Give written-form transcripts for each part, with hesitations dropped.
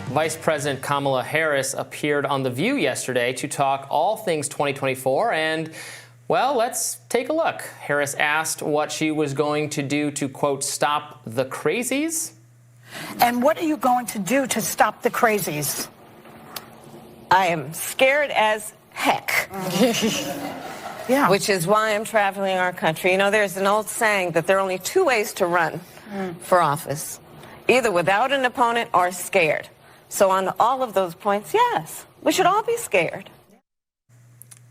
Vice President Kamala Harris appeared on The View yesterday to talk all things 2024, and, well, let's take a look. Harris asked what she was going to do to, quote, stop the crazies. And what are you going to do to stop the crazies? I am scared as heck. Yeah. Which is why I'm traveling our country. You know, there's an old saying that there are only two ways to run for office, either without an opponent or scared. So on all of those points, yes, we should all be scared.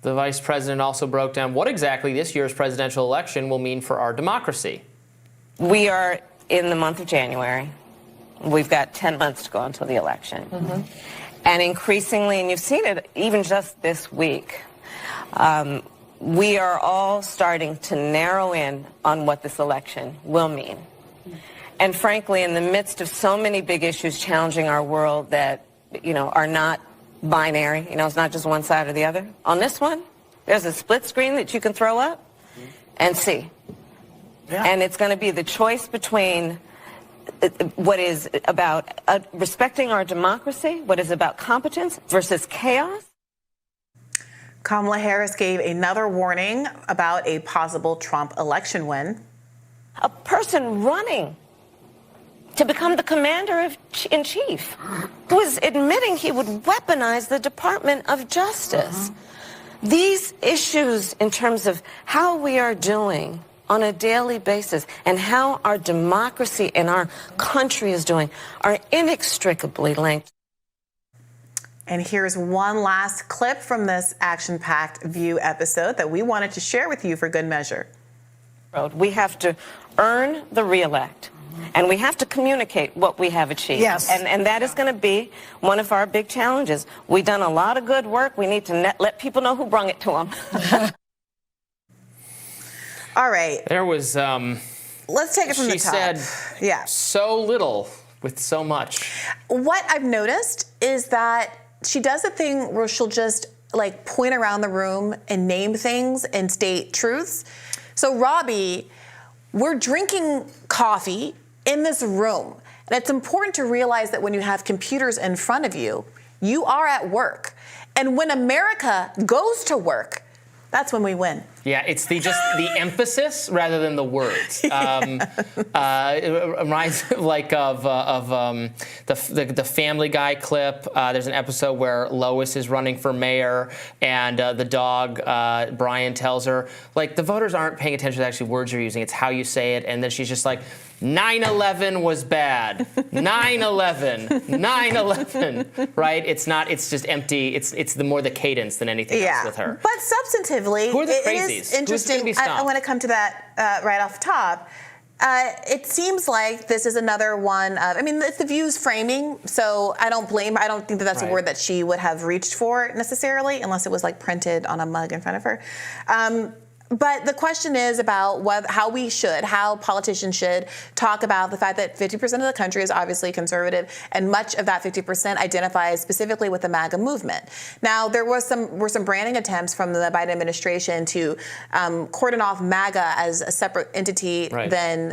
The vice president also broke down what exactly this year's presidential election will mean for our democracy. We are in the month of January. We've got 10 months to go until the election. And increasingly, and you've seen it even just this week, we are all starting to narrow in on what this election will mean. And frankly, in the midst of so many big issues challenging our world that, you know, are not binary, you know, it's not just one side or the other. On this one, there's a split screen that you can throw up and see. Yeah. And it's going to be the choice between what is about respecting our democracy, what is about competence versus chaos. Kamala Harris gave another warning about a possible Trump election win. A person running to become the commander-in-chief, who is admitting he would weaponize the Department of Justice. These issues in terms of how we are doing on a daily basis and how our democracy and our country is doing are inextricably linked. And here's one last clip from this action-packed View episode that we wanted to share with you for good measure. We have to earn the reelect. And we have to communicate what we have achieved. Yes. And that is going to be one of our big challenges. We've done a lot of good work. We need to let people know who brung it to them. All right. There was, let's take it from the top. She said yeah. so little with so much. What I've noticed is that she does a thing where she'll just like point around the room and name things and state truths. So Robby, we're drinking coffee in this room. And it's important to realize that when you have computers in front of you, you are at work. And when America goes to work, that's when we win. Yeah, it's just the emphasis rather than the words. It reminds like of the Family Guy clip. There's an episode where Lois is running for mayor, and the dog Brian tells her, like, the voters aren't paying attention to the actual words you're using. It's how you say it. And then she's just like, 9/11 was bad. 9/11. 9/11. Right? It's not. It's just empty. It's more the cadence than anything else with her. But substantively, who are the it crazies? is interesting. I want to come to that right off the top. It seems like this is another one of, I mean, it's the View's framing, so I don't think that that's a word that she would have reached for necessarily, unless it was like printed on a mug in front of her. But the question is about how politicians should talk about the fact that 50% of the country is obviously conservative, and much of that 50% identifies specifically with the MAGA movement. Now, there were some branding attempts from the Biden administration to cordon off MAGA as a separate entity than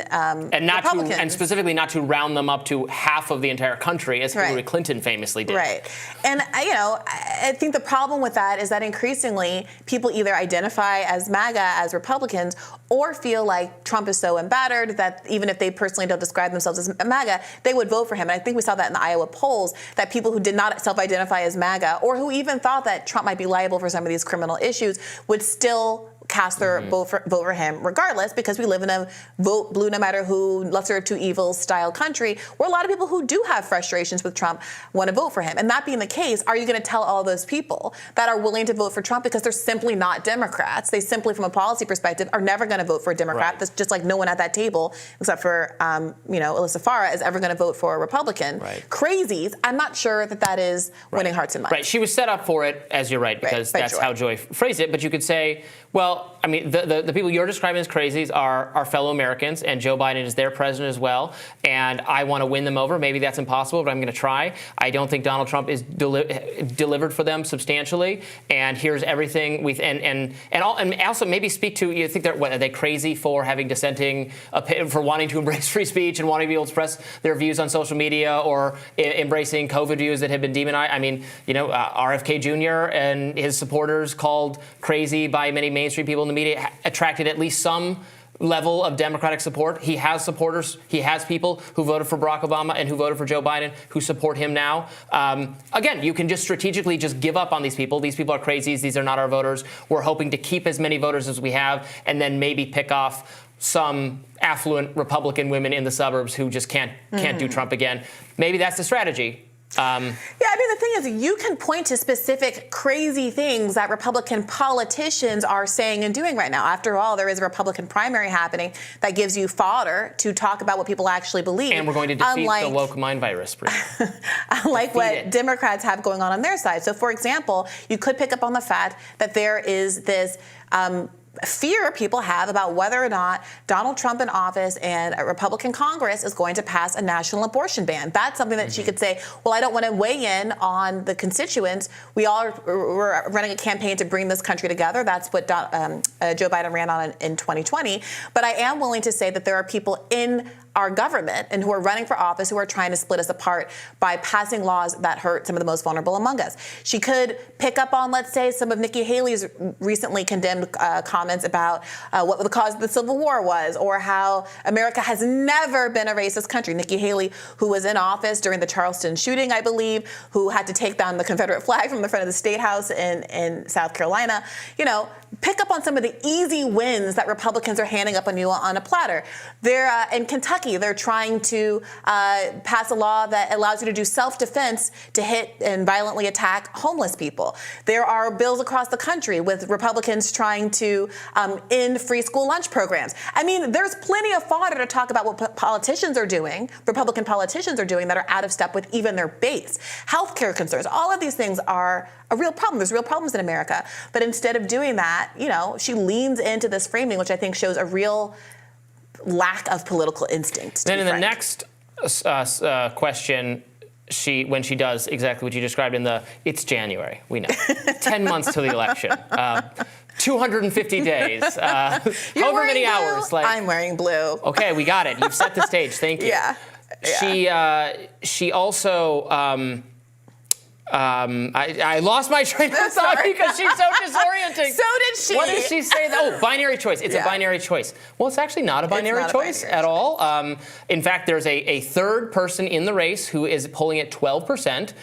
Republicans. And specifically not to round them up to half of the entire country, as Hillary Clinton famously did. Right. And, you know, I think the problem with that is that increasingly people either identify as MAGA as Republicans, or feel like Trump is so embittered that even if they personally don't describe themselves as MAGA, they would vote for him. And I think we saw that in the Iowa polls, that people who did not self-identify as MAGA, or who even thought that Trump might be liable for some of these criminal issues, would still cast their vote for him regardless, because we live in a vote blue no matter who, lesser of two evils style country, where a lot of people who do have frustrations with Trump want to vote for him. And that being the case, are you going to tell all those people that are willing to vote for Trump because they're simply not Democrats? They simply, from a policy perspective, are never going to vote for a Democrat. That's just like no one at that table, except for Alyssa Farah, is ever going to vote for a Republican. Crazies. I'm not sure that is winning hearts and minds. She was set up for it, as you're right, because that's how Joy phrased it. But you could say, well, Well, I mean, the people you're describing as crazies are our fellow Americans, and Joe Biden is their president as well. And I want to win them over. Maybe that's impossible, but I'm going to try. I don't think Donald Trump is delivered for them substantially. And here's everything and also maybe speak to, you think are they crazy for having dissenting, for wanting to embrace free speech and wanting to be able to express their views on social media, or embracing COVID views that have been demonized? I mean, RFK Jr. and his supporters, called crazy by many mainstream people in the media, attracted at least some level of Democratic support. He has supporters. He has people who voted for Barack Obama and who voted for Joe Biden who support him now. Again, you can just strategically just give up on these people. These people are crazies. These are not our voters. We're hoping to keep as many voters as we have, and then maybe pick off some affluent Republican women in the suburbs who just can't do Trump again. Maybe that's the strategy. Yeah, I mean, the thing is, you can point to specific crazy things that Republican politicians are saying and doing right now. After all, there is a Republican primary happening that gives you fodder to talk about what people actually believe. And we're going to defeat the woke mind virus. Unlike what Democrats have going on their side. So, for example, you could pick up on the fact that there is this fear people have about whether or not Donald Trump in office and a Republican Congress is going to pass a national abortion ban. That's something that she could say, well, I don't want to weigh in on the constituents. We're running a campaign to bring this country together. That's what Joe Biden ran on in 2020. But I am willing to say that there are people in our government and who are running for office who are trying to split us apart by passing laws that hurt some of the most vulnerable among us. She could pick up on, let's say, some of Nikki Haley's recently condemned comments about what the cause of the Civil War was, or how America has never been a racist country. Nikki Haley, who was in office during the Charleston shooting, I believe, who had to take down the Confederate flag from the front of the State House in South Carolina, pick up on some of the easy wins that Republicans are handing up on you on a platter. They're in Kentucky, they're trying to pass a law that allows you to do self-defense to hit and violently attack homeless people. There are bills across the country with Republicans trying to end free school lunch programs. I mean, there's plenty of fodder to talk about what politicians are doing, Republican politicians are doing, that are out of step with even their base. Healthcare concerns, all of these things are a real problem. There's real problems in America. But instead of doing that, she leans into this framing, which I think shows a real lack of political instinct. Then in the next question, when she does exactly what you described it's January, we know. 10 months to the election. 250 days. However many blue? hours. I'm wearing blue. Okay, we got it. You've set the stage. Thank you. Yeah. She also... I lost my train of thought because she's so disorienting. So did she. What did she say? Oh, binary choice. It's a binary choice. Well, it's actually not a binary choice at all. In fact, there's a third person in the race who is polling at 12%.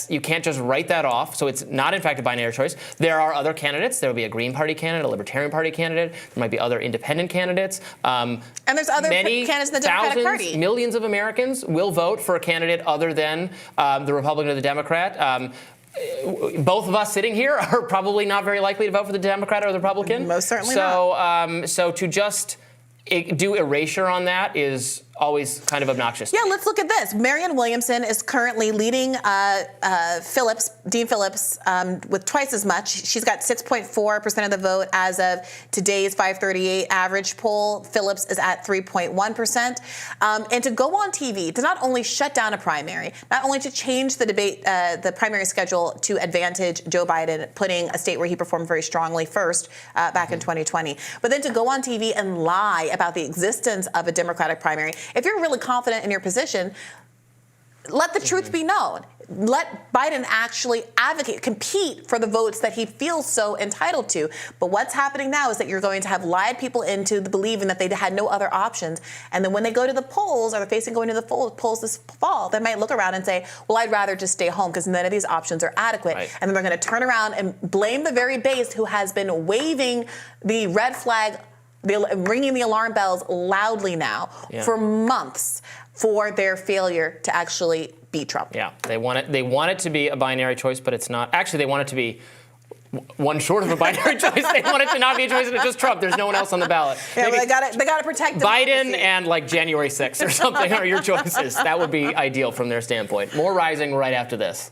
You can't just write that off. So it's not, in fact, a binary choice. There are other candidates. There will be a Green Party candidate, a Libertarian Party candidate. There might be other independent candidates. And there's other candidates in the Democratic Party. Millions of Americans will vote for a candidate other than the Republican or the Democrat. Both of us sitting here are probably not very likely to vote for the Democrat or the Republican. Most certainly not. So to just do erasure on that is always kind of obnoxious. Yeah, let's look at this. Marianne Williamson is currently leading Dean Phillips with twice as much. She's got 6.4% of the vote as of today's 538 average poll. Phillips is at 3.1%. And to go on TV, to not only shut down a primary, not only to change the debate, the primary schedule to advantage Joe Biden, putting a state where he performed very strongly first back in 2020, but then to go on TV and lie about the existence of a Democratic primary. If you're really confident in your position, let the truth be known. Let Biden actually compete for the votes that he feels so entitled to. But what's happening now is that you're going to have lied people into believing that they had no other options. And then when they go to the polls, or they're facing going to the polls this fall, they might look around and say, well, I'd rather just stay home because none of these options are adequate. Right. And then they're going to turn around and blame the very base who has been waving the red flag, ringing the alarm bells loudly now for months for their failure to actually beat Trump. Yeah, they want it to be a binary choice, but it's not. Actually, they want it to be one short of a binary choice. They want it to not be a choice, and it's just Trump. There's no one else on the ballot. Yeah, well, they got to protect Biden and January 6th or something are your choices. That would be ideal from their standpoint. More Rising right after this.